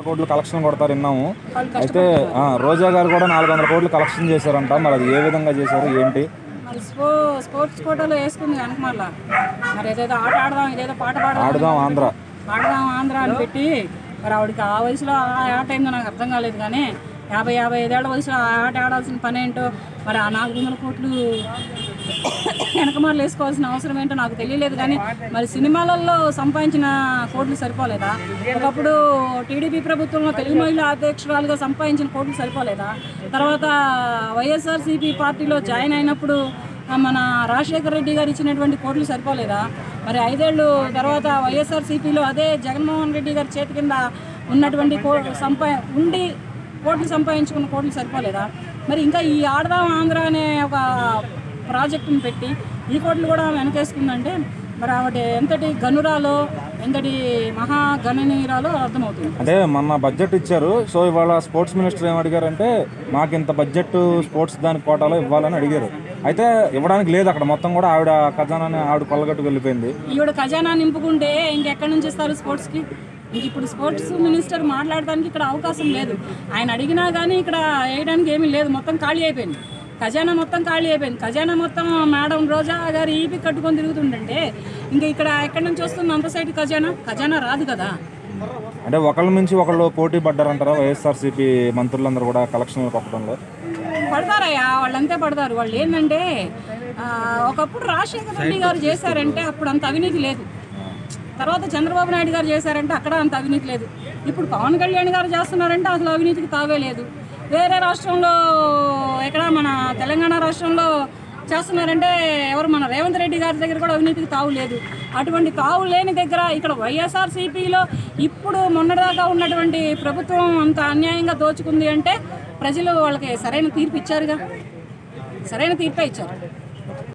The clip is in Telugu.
కోట్లు కలెక్షన్ కొడతారు విన్నాము. అయితే రోజా గారు కూడా 400 కోట్లు కలెక్షన్ చేశారంట. మరి అది ఏ విధంగా చేశారు ఏంటి? మరి స్పోర్ట్స్ కోటాలో వేసుకుంది కనుక మరి ఏదేదో ఆట ఆడదాం, ఇదేదో పాట ఆడదాం ఆంధ్ర అని పెట్టి మరి ఆవిడకి ఆ వయసులో ఆ ఆట ఏందో నాకు అర్థం కాలేదు. కానీ 55 ఏళ్ల వయసులో ఆ ఆట ఆడాల్సిన పని ఏంటో, మరి ఆ 400 కోట్లు వెనకమార్లు వేసుకోవాల్సిన అవసరం ఏంటో నాకు తెలియలేదు. కానీ మరి సినిమాలలో సంపాదించిన కోట్లు సరిపోలేదా? ఒకప్పుడు టీడీపీ ప్రభుత్వంలో తెలుగు మహిళా అధ్యక్షురాలుగా సంపాదించిన కోట్లు సరిపోలేదా? తర్వాత వైఎస్ఆర్సీపీ పార్టీలో జాయిన్ అయినప్పుడు మన రాజశేఖర రెడ్డి గారు ఇచ్చినటువంటి కోట్లు సరిపోలేదా? మరి 5 ఏళ్ళు తర్వాత వైఎస్ఆర్సీపీలో అదే జగన్మోహన్ రెడ్డి గారి చేతి కింద ఉన్నటువంటి కోట్లు సంపాదించుకున్న కోట్లు సరిపోలేదా? మరి ఇంకా ఈ ఆడదాం ఆంధ్ర అనే ఒక ప్రాజెక్టును పెట్టి ఈ కోట్లు కూడా వెనకేసుకుందంటే మరి ఆవిడ ఎంతటి గనురాలో, ఎంతటి మహాగణనీయురాలో అర్థమవుతుంది. అంటే మొన్న బడ్జెట్ ఇచ్చారు. సో ఇవాళ స్పోర్ట్స్ మినిస్టర్ ఏం అడిగారంటే మాకు ఇంత బడ్జెట్ స్పోర్ట్స్ దాని కోటాలో ఇవ్వాలని అడిగారు. అయితే ఇవ్వడానికి లేదు. అక్కడ మొత్తం కూడా ఆవిడ ఖజానాని ఆవిడ కొల్లగట్టు వెళ్ళిపోయింది. ఈవిడ ఖజానా నింపుకుంటే ఇంకెక్కడి నుంచి ఇస్తారు స్పోర్ట్స్కి? ఇంక ఇప్పుడు స్పోర్ట్స్ మినిస్టర్ మాట్లాడడానికి ఇక్కడ అవకాశం లేదు. ఆయన అడిగినా కానీ ఇక్కడ వేయడానికి ఏమీ లేదు. మొత్తం ఖాళీ అయిపోయింది. ఖజానా మొత్తం ఖాళీ అయిపోయింది. ఖజానా మొత్తం మేడం రోజా గారు ఈపీ కట్టుకొని తిరుగుతుంటే ఇంకా ఇక్కడ ఎక్కడి నుంచి వస్తుంది అంత సైడ్ ఖజానా రాదు కదా. అంటే ఒకళ్ళ నుంచి ఒకళ్ళు పోటీ పడ్డారంటారా వైఎస్ఆర్సీపీ మంత్రులందరూ కూడా కలెక్షన్లు కొట్టడంలో? పడతారయ్యా, వాళ్ళంతే పడతారు. వాళ్ళు ఏంటంటే ఒకప్పుడు రాజశేఖర రెడ్డి గారు చేశారంటే అప్పుడు అంత అవినీతి లేదు. తర్వాత చంద్రబాబు నాయుడు గారు చేశారంటే అక్కడ అంత అవినీతి లేదు. ఇప్పుడు పవన్ కళ్యాణ్ గారు చేస్తున్నారంటే అసలు అవినీతికి తావే లేదు. వేరే రాష్ట్రంలో ఎక్కడ మన తెలంగాణ రాష్ట్రంలో చేస్తున్నారంటే ఎవరు మన రేవంత్ రెడ్డి గారి దగ్గర కూడా అవినీతికి తావు లేదు. అటువంటి తావు లేని దగ్గర ఇక్కడ వైఎస్ఆర్సీపీలో ఇప్పుడు మొన్నటిదాకా ఉన్నటువంటి ప్రభుత్వం అంత అన్యాయంగా దోచుకుంది అంటే ప్రజలు వాళ్ళకి సరైన తీర్పు ఇచ్చారుగా, సరైన తీర్పే ఇచ్చారు.